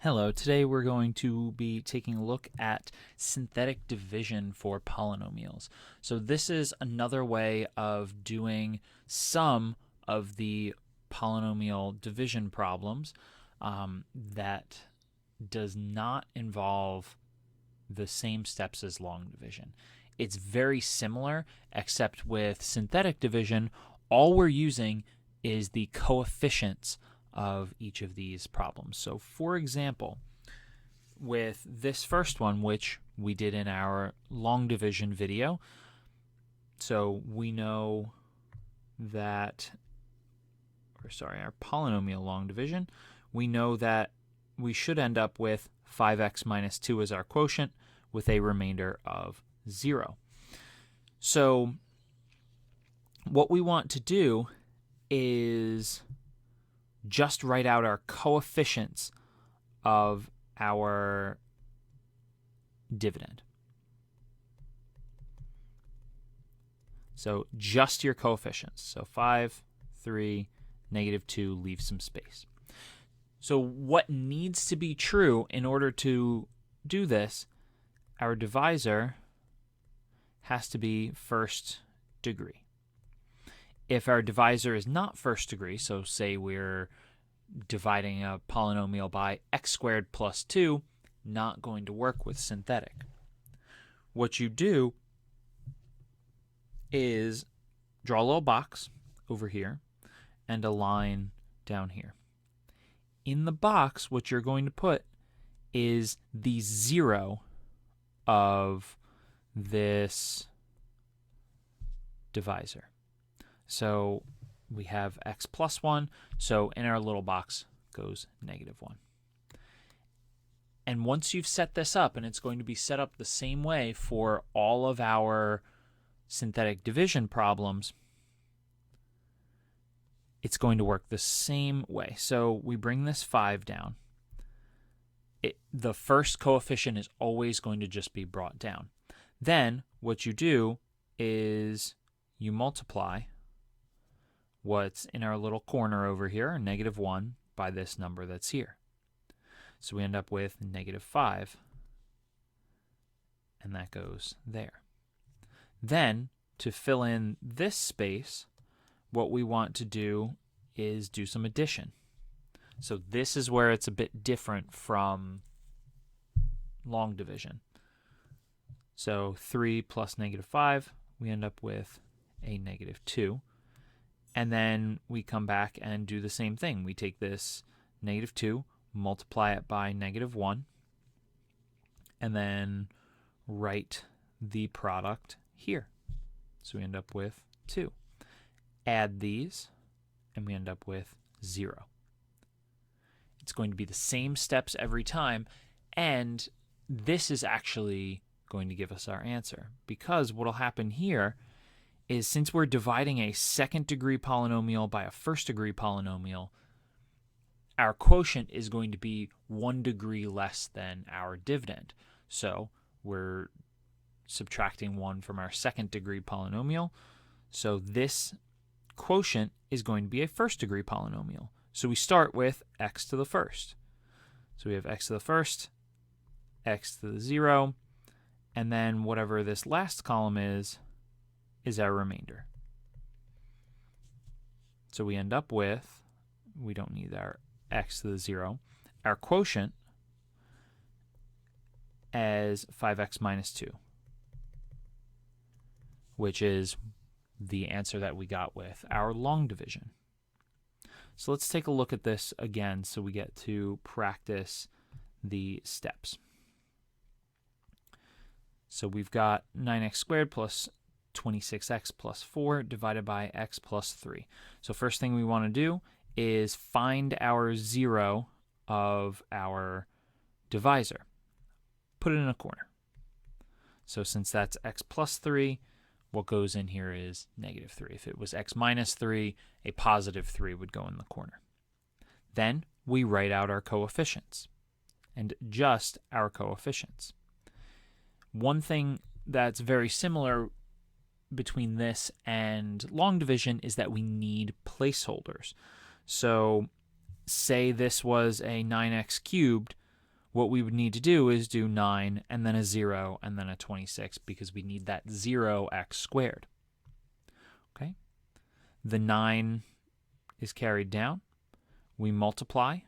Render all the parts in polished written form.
Hello, today we're going to be taking a look at synthetic division for polynomials. So this is another way of doing some of the polynomial division problems that does not involve the same steps as long division. It's very similar, except with synthetic division, all we're using is the coefficients of each of these problems. So for example, with this first one, which we did in our long division video, so we know that, our polynomial long division, we know that we should end up with 5x minus 2 as our quotient with a remainder of 0. So what we want to do is just write out our coefficients of our dividend. So just your coefficients. So 5, 3, negative 2, leave some space. So what needs to be true in order to do this, our divisor has to be first degree. If our divisor is not first degree, so say we're dividing a polynomial by x squared plus 2, not going to work with synthetic. What you do is draw a little box over here and a line down here. In the box, what you're going to put is the 0 of this divisor. So we have x plus 1, so in our little box goes negative 1. And once you've set this up, and it's going to be set up the same way for all of our synthetic division problems, it's going to work the same way. So we bring this 5 down. The first coefficient is always going to just be brought down. Then what you do is you multiply what's in our little corner over here, negative 1, by this number that's here. So we end up with negative 5, and that goes there. Then, to fill in this space, what we want to do is do some addition. So this is where it's a bit different from long division. So 3 plus negative 5, we end up with a negative 2. And then we come back and do the same thing. We take this negative 2, multiply it by negative 1, and then write the product here. So we end up with 2. Add these, and we end up with 0. It's going to be the same steps every time, and this is actually going to give us our answer, because what will happen here is, since we're dividing a second degree polynomial by a first degree polynomial, our quotient is going to be 1 degree less than our dividend. So we're subtracting 1 from our second degree polynomial. So this quotient is going to be a first degree polynomial. So we start with x to the first. So we have x to the first, x to the 0, and then whatever this last column is our remainder. So we end up with, we don't need our x to the 0, our quotient as 5x minus 2, which is the answer that we got with our long division. So let's take a look at this again so we get to practice the steps. So we've got 9x squared plus 26x plus 4 divided by x plus 3. So first thing we want to do is find our 0 of our divisor. Put it in a corner. So since that's x plus 3, what goes in here is negative 3. If it was x minus 3, a positive 3 would go in the corner. Then we write out our coefficients, and just our coefficients. One thing that's very similar between this and long division is that we need placeholders. So say this was a 9x cubed, what we would need to do is do 9 and then a 0 and then a 26 because we need that 0x squared. Okay? The 9 is carried down. We multiply.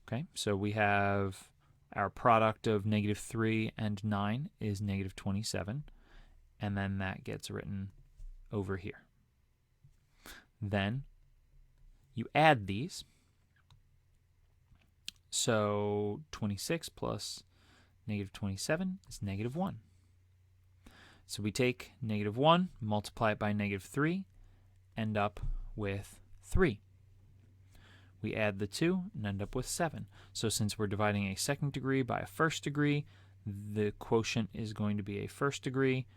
Okay, so we have our product of -3 and 9 is -27, and then that gets written over here. Then you add these. So 26 plus -27 is -1. So we take -1, multiply it by -3, end up with 3. We add the 2 and end up with 7. So since we're dividing a second degree by a first degree, the quotient is going to be a first degree.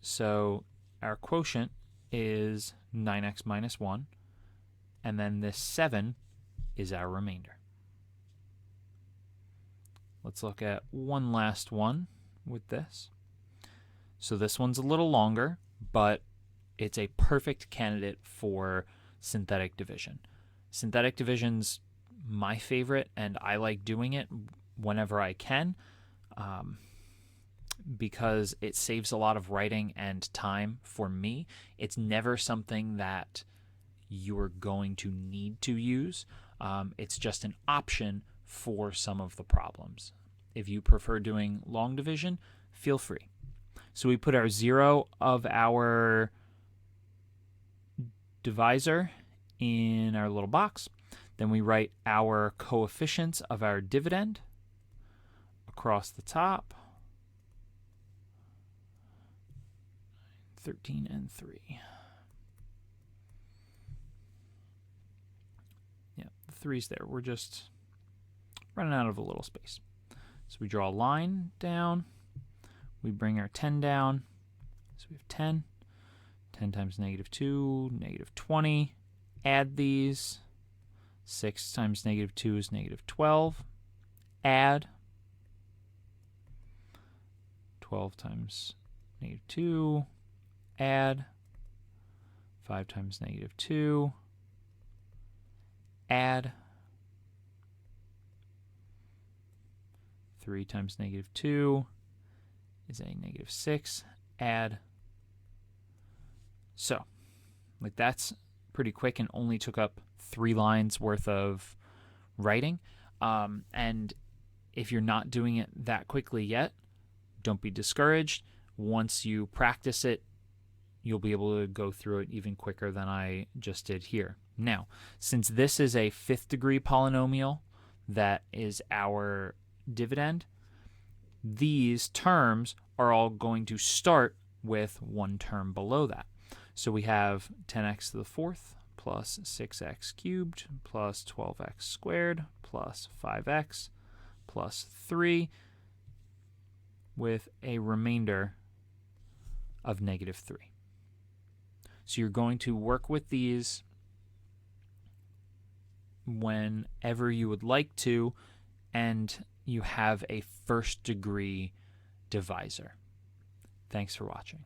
So our quotient is 9x minus 1, and then this 7 is our remainder. Let's look at one last one with this. So this one's a little longer, but it's a perfect candidate for synthetic division. Synthetic division's my favorite, and I like doing it whenever I can because it saves a lot of writing and time for me. It's never something that you're going to need to use. It's just an option for some of the problems. If you prefer doing long division, feel free. So we put our 0 of our divisor in our little box. Then we write our coefficients of our dividend across the top. 13 and 3. Yeah, the 3's there. We're just running out of a little space. So we draw a line down. We bring our 10 down. So we have 10. 10 times -2, -20. Add these. 6 times -2 is -12. Add. 12 times -2. Add. 5 times -2. Add. 3 times -2 is a -6. Add. So, like that's pretty quick and only took up 3 lines worth of writing. And if you're not doing it that quickly yet, don't be discouraged. Once you practice it, you'll be able to go through it even quicker than I just did here. Now, since this is a 5th degree polynomial that is our dividend, these terms are all going to start with one term below that. So we have 10x to the 4th plus 6x cubed plus 12x squared plus 5x plus 3 with a remainder of -3. So you're going to work with these whenever you would like to, and you have a first degree divisor. Thanks for watching.